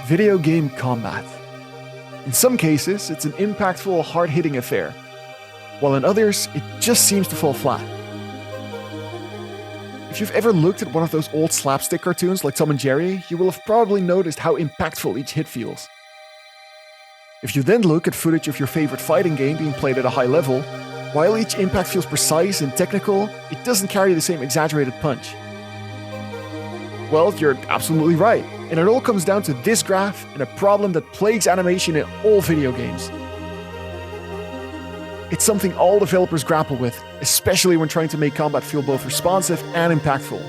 Video game combat. In some cases, it's an impactful, hard-hitting affair, while in others, it just seems to fall flat. If you've ever looked at one of those old slapstick cartoons like Tom and Jerry, you will have probably noticed how impactful each hit feels. If you then look at footage of your favorite fighting game being played at a high level, while each impact feels precise and technical, it doesn't carry the same exaggerated punch. Well, you're absolutely right, and it all comes down to this graph and a problem that plagues animation in all video games. It's something all developers grapple with, especially when trying to make combat feel both responsive and impactful.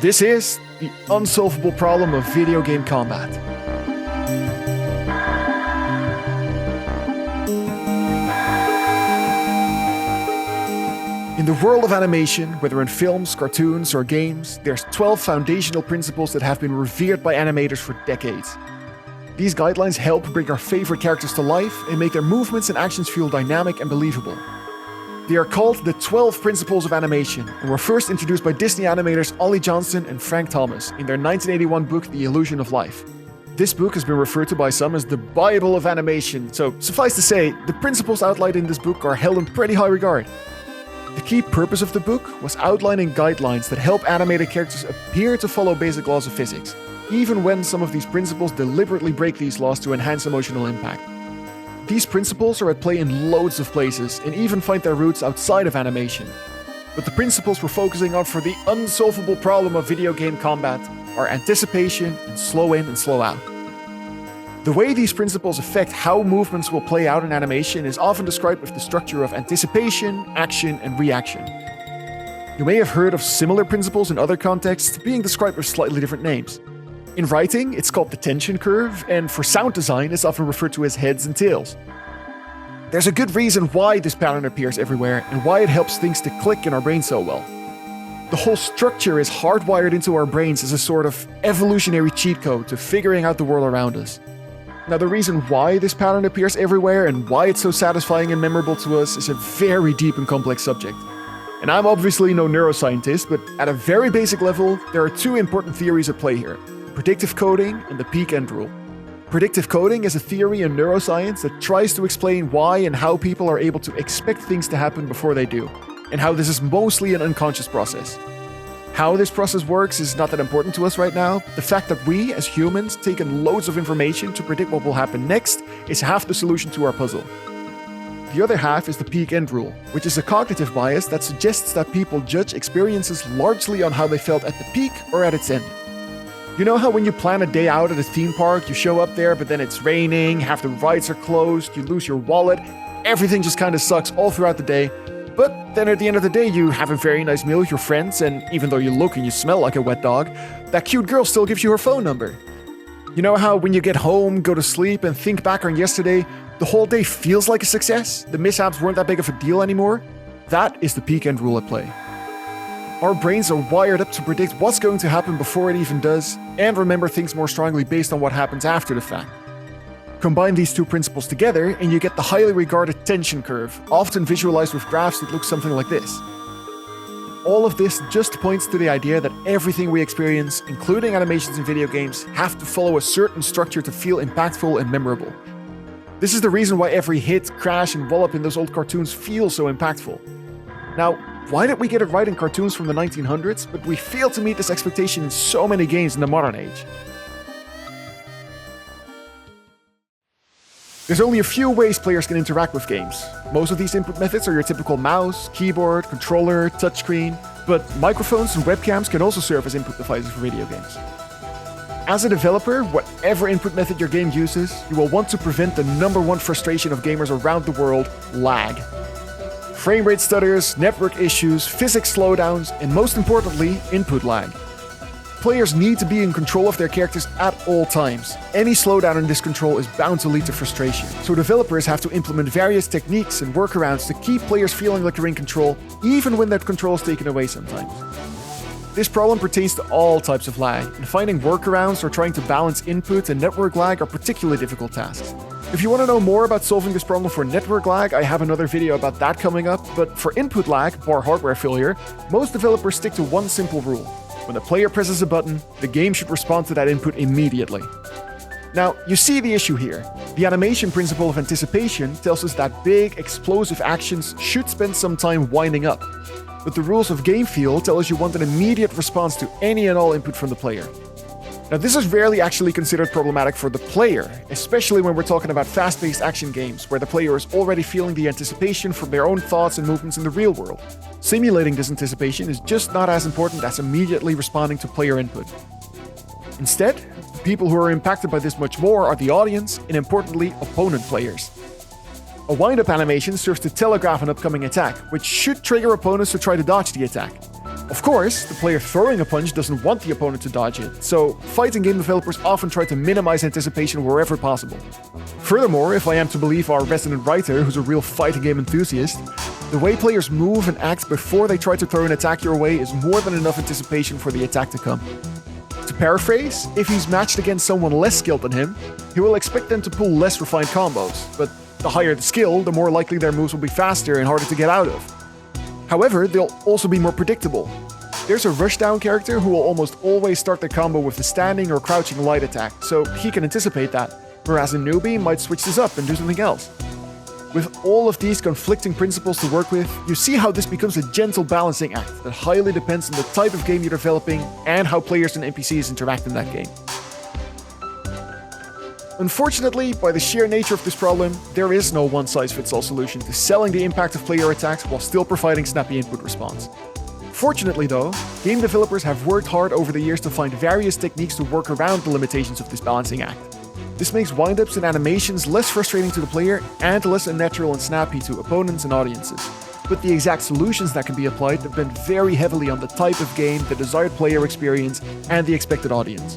This is the unsolvable problem of video game combat. In the world of animation, whether in films, cartoons, or games, there's 12 foundational principles that have been revered by animators for decades. These guidelines help bring our favorite characters to life and make their movements and actions feel dynamic and believable. They are called the 12 Principles of Animation and were first introduced by Disney animators Ollie Johnston and Frank Thomas in their 1981 book The Illusion of Life. This book has been referred to by some as the Bible of Animation, so suffice to say, the principles outlined in this book are held in pretty high regard. The key purpose of the book was outlining guidelines that help animated characters appear to follow basic laws of physics, even when some of these principles deliberately break these laws to enhance emotional impact. These principles are at play in loads of places and even find their roots outside of animation. But the principles we're focusing on for the unsolvable problem of video game combat are anticipation and slow in and slow out. The way these principles affect how movements will play out in animation is often described with the structure of anticipation, action, and reaction. You may have heard of similar principles in other contexts being described with slightly different names. In writing, it's called the tension curve, and for sound design, it's often referred to as heads and tails. There's a good reason why this pattern appears everywhere and why it helps things to click in our brain so well. The whole structure is hardwired into our brains as a sort of evolutionary cheat code to figuring out the world around us. Now, the reason why this pattern appears everywhere and why it's so satisfying and memorable to us is a very deep and complex subject. And I'm obviously no neuroscientist, but at a very basic level, there are two important theories at play here: predictive coding and the peak-end rule. Predictive coding is a theory in neuroscience that tries to explain why and how people are able to expect things to happen before they do, and how this is mostly an unconscious process. How this process works is not that important to us right now. The fact that we, as humans, take in loads of information to predict what will happen next is half the solution to our puzzle. The other half is the peak-end rule, which is a cognitive bias that suggests that people judge experiences largely on how they felt at the peak or at its end. You know how when you plan a day out at a theme park, you show up there, but then it's raining, half the rides are closed, you lose your wallet, everything just kind of sucks all throughout the day. But then at the end of the day, you have a very nice meal with your friends, and even though you look and you smell like a wet dog, that cute girl still gives you her phone number. You know how when you get home, go to sleep, and think back on yesterday, the whole day feels like a success? The mishaps weren't that big of a deal anymore? That is the peak-end rule at play. Our brains are wired up to predict what's going to happen before it even does, and remember things more strongly based on what happens after the fact. Combine these two principles together and you get the highly regarded tension curve, often visualized with graphs that look something like this. All of this just points to the idea that everything we experience, including animations in video games, have to follow a certain structure to feel impactful and memorable. This is the reason why every hit, crash, and wallop in those old cartoons feel so impactful. Now, why did we get it right in cartoons from the 1900s, but we fail to meet this expectation in so many games in the modern age? There's only a few ways players can interact with games. Most of these input methods are your typical mouse, keyboard, controller, touchscreen, but microphones and webcams can also serve as input devices for video games. As a developer, whatever input method your game uses, you will want to prevent the number one frustration of gamers around the world: lag. Frame rate stutters, network issues, physics slowdowns, and most importantly, input lag. Players need to be in control of their characters at all times. Any slowdown in this control is bound to lead to frustration, so developers have to implement various techniques and workarounds to keep players feeling like they're in control, even when that control is taken away sometimes. This problem pertains to all types of lag, and finding workarounds or trying to balance input and network lag are particularly difficult tasks. If you want to know more about solving this problem for network lag, I have another video about that coming up, but for input lag, or hardware failure, most developers stick to one simple rule. When the player presses a button, the game should respond to that input immediately. Now, you see the issue here. The animation principle of anticipation tells us that big, explosive actions should spend some time winding up. But the rules of game feel tell us you want an immediate response to any and all input from the player. Now, this is rarely actually considered problematic for the player, especially when we're talking about fast-paced action games, where the player is already feeling the anticipation from their own thoughts and movements in the real world. Simulating this anticipation is just not as important as immediately responding to player input. Instead, the people who are impacted by this much more are the audience and, importantly, opponent players. A wind-up animation serves to telegraph an upcoming attack, which should trigger opponents to try to dodge the attack. Of course, the player throwing a punch doesn't want the opponent to dodge it, so fighting game developers often try to minimize anticipation wherever possible. Furthermore, if I am to believe our resident writer, who's a real fighting game enthusiast, the way players move and act before they try to throw an attack your way is more than enough anticipation for the attack to come. To paraphrase, if he's matched against someone less skilled than him, he will expect them to pull less refined combos, but the higher the skill, the more likely their moves will be faster and harder to get out of. However, they'll also be more predictable. There's a rushdown character who will almost always start their combo with a standing or crouching light attack, so he can anticipate that, whereas a newbie might switch this up and do something else. With all of these conflicting principles to work with, you see how this becomes a gentle balancing act that highly depends on the type of game you're developing and how players and NPCs interact in that game. Unfortunately, by the sheer nature of this problem, there is no one-size-fits-all solution to selling the impact of player attacks while still providing snappy input response. Fortunately though, game developers have worked hard over the years to find various techniques to work around the limitations of this balancing act. This makes wind-ups and animations less frustrating to the player and less unnatural and snappy to opponents and audiences. But the exact solutions that can be applied depend very heavily on the type of game, the desired player experience, and the expected audience.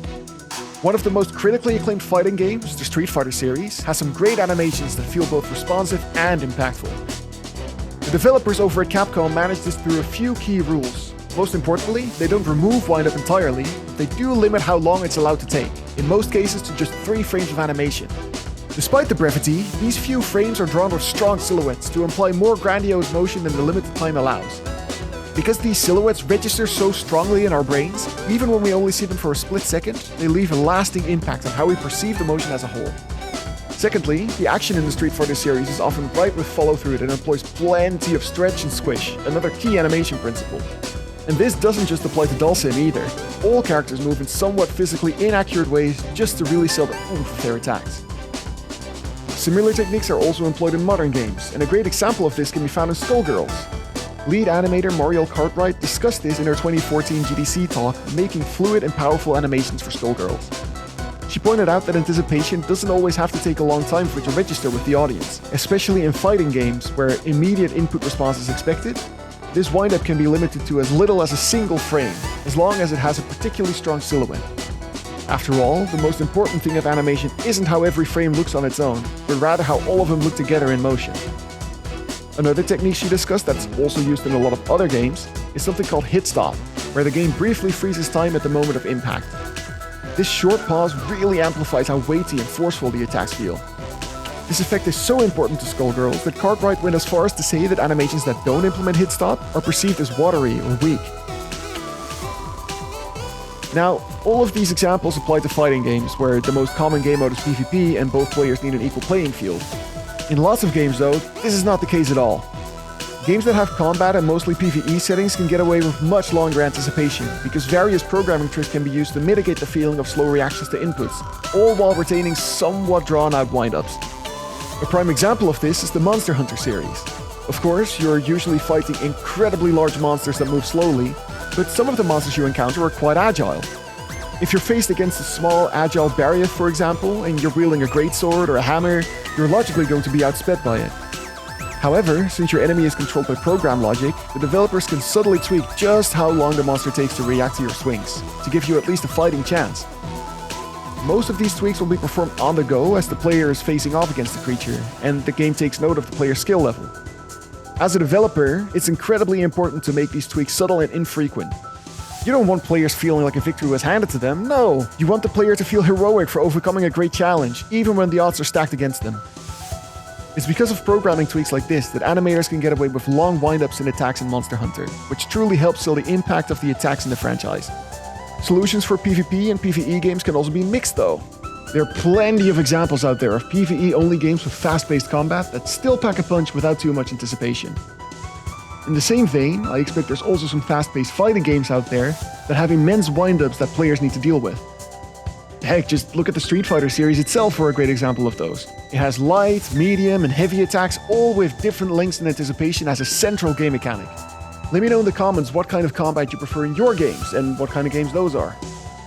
One of the most critically acclaimed fighting games, the Street Fighter series, has some great animations that feel both responsive and impactful. The developers over at Capcom managed this through a few key rules. Most importantly, they don't remove wind-up entirely, but they do limit how long it's allowed to take, in most cases to just 3 frames of animation. Despite the brevity, these few frames are drawn with strong silhouettes to imply more grandiose motion than the limited time allows. Because these silhouettes register so strongly in our brains, even when we only see them for a split second, they leave a lasting impact on how we perceive the motion as a whole. Secondly, the action in the Street Fighter series is often bright with follow-through that employs plenty of stretch and squish, another key animation principle. And this doesn't just apply to Dhalsim either. All characters move in somewhat physically inaccurate ways just to really sell the oomph of their attacks. Similar techniques are also employed in modern games, and a great example of this can be found in Skullgirls. Lead animator Mariel Cartwright discussed this in her 2014 GDC talk, making fluid and powerful animations for Skullgirls. She pointed out that anticipation doesn't always have to take a long time for it to register with the audience, especially in fighting games where immediate input response is expected. This wind-up can be limited to as little as a single frame, as long as it has a particularly strong silhouette. After all, the most important thing of animation isn't how every frame looks on its own, but rather how all of them look together in motion. Another technique she discussed that's also used in a lot of other games is something called hit stop, where the game briefly freezes time at the moment of impact. This short pause really amplifies how weighty and forceful the attacks feel. This effect is so important to Skullgirls that Cartwright went as far as to say that animations that don't implement hit stop are perceived as watery or weak. Now, all of these examples apply to fighting games, where the most common game mode is PvP and both players need an equal playing field. In lots of games though, this is not the case at all. Games that have combat and mostly PvE settings can get away with much longer anticipation, because various programming tricks can be used to mitigate the feeling of slow reactions to inputs, all while retaining somewhat drawn-out wind-ups. A prime example of this is the Monster Hunter series. Of course, you're usually fighting incredibly large monsters that move slowly, but some of the monsters you encounter are quite agile. If you're faced against a small, agile Barrier, for example, and you're wielding a greatsword or a hammer, you're logically going to be outsped by it. However, since your enemy is controlled by program logic, the developers can subtly tweak just how long the monster takes to react to your swings, to give you at least a fighting chance. Most of these tweaks will be performed on the go as the player is facing off against the creature, and the game takes note of the player's skill level. As a developer, it's incredibly important to make these tweaks subtle and infrequent. You don't want players feeling like a victory was handed to them, no! You want the player to feel heroic for overcoming a great challenge, even when the odds are stacked against them. It's because of programming tweaks like this that animators can get away with long wind-ups in attacks in Monster Hunter, which truly helps sell the impact of the attacks in the franchise. Solutions for PvP and PvE games can also be mixed though. There are plenty of examples out there of PvE-only games with fast-paced combat that still pack a punch without too much anticipation. In the same vein, I expect there's also some fast-paced fighting games out there that have immense wind-ups that players need to deal with. Heck, just look at the Street Fighter series itself for a great example of those. It has light, medium, and heavy attacks, all with different lengths and anticipation as a central game mechanic. Let me know in the comments what kind of combat you prefer in your games, and what kind of games those are.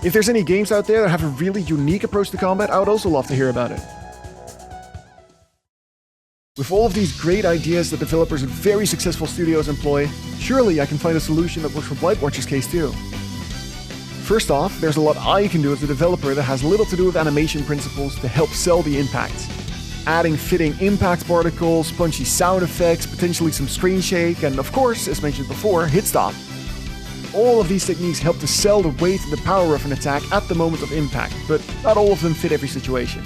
If there's any games out there that have a really unique approach to combat, I would also love to hear about it. With all of these great ideas that developers at very successful studios employ, surely I can find a solution that works for Blightwatcher's case too. First off, there's a lot I can do as a developer that has little to do with animation principles to help sell the impacts. Adding fitting impact particles, punchy sound effects, potentially some screen shake, and of course, as mentioned before, hit stop. All of these techniques help to sell the weight and the power of an attack at the moment of impact, but not all of them fit every situation.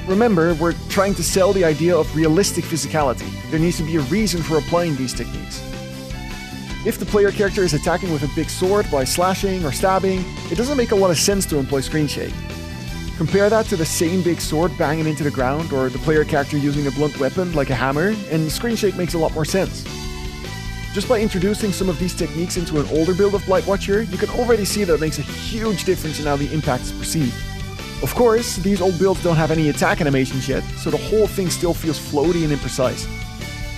Remember, we're trying to sell the idea of realistic physicality. There needs to be a reason for applying these techniques. If the player character is attacking with a big sword by slashing or stabbing, it doesn't make a lot of sense to employ screen shake. Compare that to the same big sword banging into the ground, or the player character using a blunt weapon like a hammer, and screen shake makes a lot more sense. Just by introducing some of these techniques into an older build of Blightwatcher, you can already see that it makes a huge difference in how the impact is perceived. Of course, these old builds don't have any attack animations yet, so the whole thing still feels floaty and imprecise.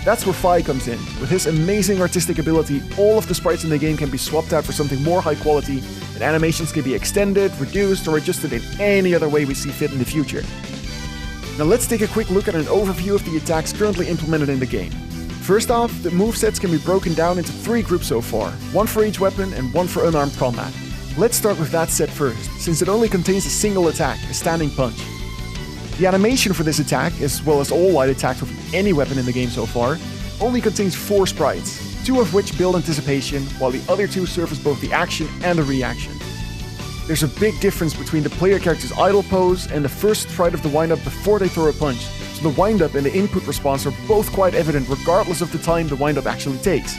That's where Phaii comes in. With his amazing artistic ability, all of the sprites in the game can be swapped out for something more high quality, and animations can be extended, reduced, or adjusted in any other way we see fit in the future. Now let's take a quick look at an overview of the attacks currently implemented in the game. First off, the movesets can be broken down into 3 groups so far, one for each weapon and one for unarmed combat. Let's start with that set first, since it only contains a single attack, a standing punch. The animation for this attack, as well as all light attacks with any weapon in the game so far, only contains 4 sprites, 2 of which build anticipation, while the other 2 serve as both the action and the reaction. There's a big difference between the player character's idle pose and the first sprite of the wind-up before they throw a punch, so the wind-up and the input response are both quite evident regardless of the time the wind-up actually takes.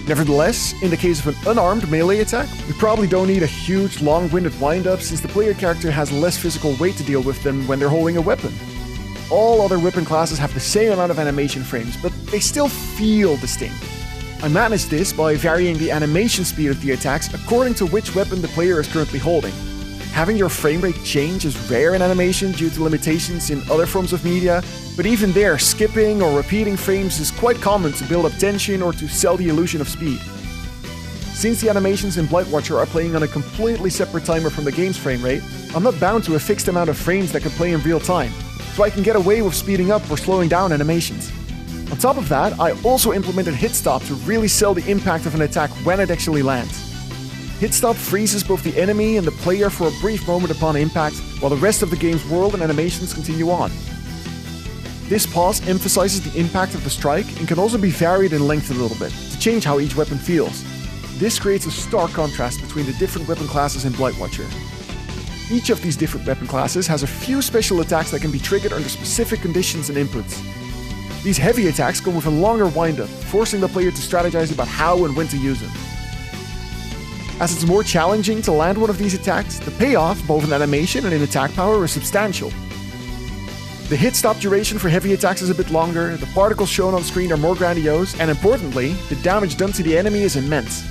Nevertheless, in the case of an unarmed melee attack, we probably don't need a huge long-winded wind-up since the player character has less physical weight to deal with than when they're holding a weapon. All other weapon classes have the same amount of animation frames, but they still feel distinct. I managed this by varying the animation speed of the attacks according to which weapon the player is currently holding. Having your frame rate change is rare in animation due to limitations in other forms of media, but even there, skipping or repeating frames is quite common to build up tension or to sell the illusion of speed. Since the animations in Blightwatcher are playing on a completely separate timer from the game's frame rate, I'm not bound to a fixed amount of frames that can play in real time, so I can get away with speeding up or slowing down animations. On top of that, I also implemented hit stop to really sell the impact of an attack when it actually lands. Hit stop freezes both the enemy and the player for a brief moment upon impact, while the rest of the game's world and animations continue on. This pause emphasizes the impact of the strike and can also be varied in length a little bit, to change how each weapon feels. This creates a stark contrast between the different weapon classes in Blightwatcher. Each of these different weapon classes has a few special attacks that can be triggered under specific conditions and inputs. These heavy attacks come with a longer wind-up, forcing the player to strategize about how and when to use them. As it's more challenging to land one of these attacks, the payoff, both in animation and in attack power, is substantial. The hit stop duration for heavy attacks is a bit longer, the particles shown on screen are more grandiose, and importantly, the damage done to the enemy is immense.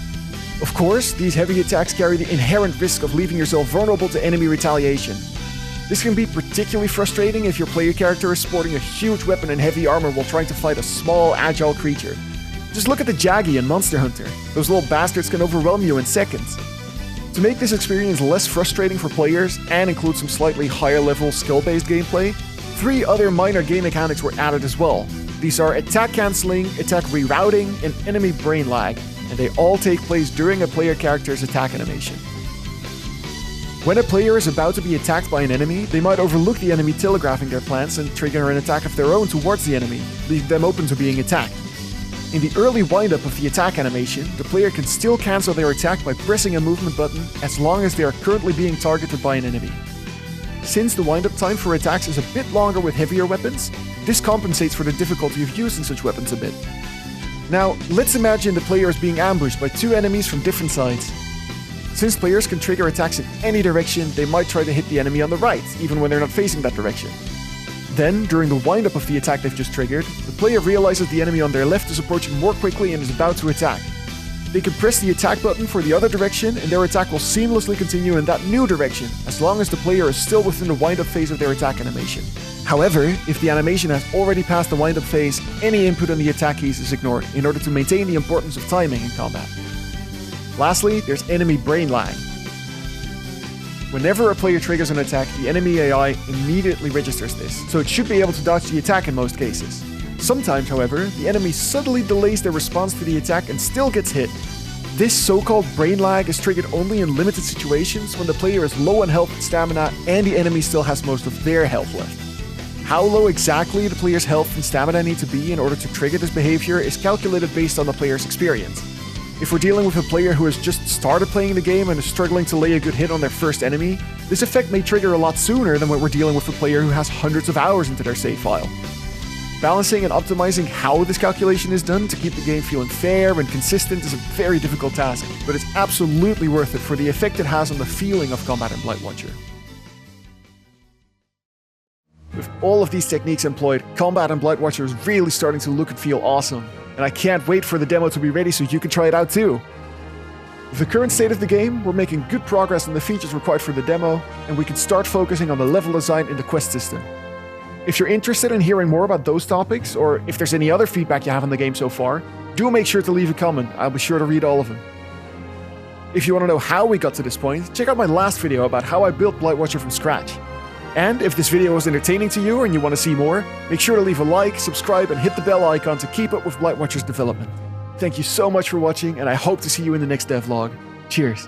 Of course, these heavy attacks carry the inherent risk of leaving yourself vulnerable to enemy retaliation. This can be particularly frustrating if your player character is sporting a huge weapon and heavy armor while trying to fight a small, agile creature. Just look at the Jaggy in Monster Hunter. Those little bastards can overwhelm you in seconds. To make this experience less frustrating for players and include some slightly higher level skill-based gameplay, 3 other minor game mechanics were added as well. These are attack cancelling, attack rerouting, and enemy brain lag, and they all take place during a player character's attack animation. When a player is about to be attacked by an enemy, they might overlook the enemy telegraphing their plans and trigger an attack of their own towards the enemy, leaving them open to being attacked. In the early wind-up of the attack animation, the player can still cancel their attack by pressing a movement button as long as they are currently being targeted by an enemy. Since the wind-up time for attacks is a bit longer with heavier weapons, this compensates for the difficulty of using such weapons a bit. Now, let's imagine the player is being ambushed by 2 enemies from different sides. Since players can trigger attacks in any direction, they might try to hit the enemy on the right, even when they're not facing that direction. Then, during the windup of the attack they've just triggered, the player realizes the enemy on their left is approaching more quickly and is about to attack. They can press the attack button for the other direction, and their attack will seamlessly continue in that new direction, as long as the player is still within the windup phase of their attack animation. However, if the animation has already passed the windup phase, any input on the attack keys is ignored in order to maintain the importance of timing in combat. Lastly, there's enemy brain lag. Whenever a player triggers an attack, the enemy AI immediately registers this, so it should be able to dodge the attack in most cases. Sometimes, however, the enemy subtly delays their response to the attack and still gets hit. This so-called brain lag is triggered only in limited situations when the player is low on health and stamina and the enemy still has most of their health left. How low exactly the player's health and stamina need to be in order to trigger this behavior is calculated based on the player's experience. If we're dealing with a player who has just started playing the game and is struggling to lay a good hit on their first enemy, this effect may trigger a lot sooner than when we're dealing with a player who has hundreds of hours into their save file. Balancing and optimizing how this calculation is done to keep the game feeling fair and consistent is a very difficult task, but it's absolutely worth it for the effect it has on the feeling of combat in Blightwatcher. With all of these techniques employed, combat in Blightwatcher is really starting to look and feel awesome, and I can't wait for the demo to be ready so you can try it out too. With the current state of the game, we're making good progress on the features required for the demo, and we can start focusing on the level design in the quest system. If you're interested in hearing more about those topics, or if there's any other feedback you have on the game so far, do make sure to leave a comment. I'll be sure to read all of them. If you want to know how we got to this point, check out my last video about how I built Blightwatcher from scratch. And if this video was entertaining to you and you want to see more, make sure to leave a like, subscribe, and hit the bell icon to keep up with Blightwatcher's development. Thank you so much for watching, and I hope to see you in the next devlog. Cheers.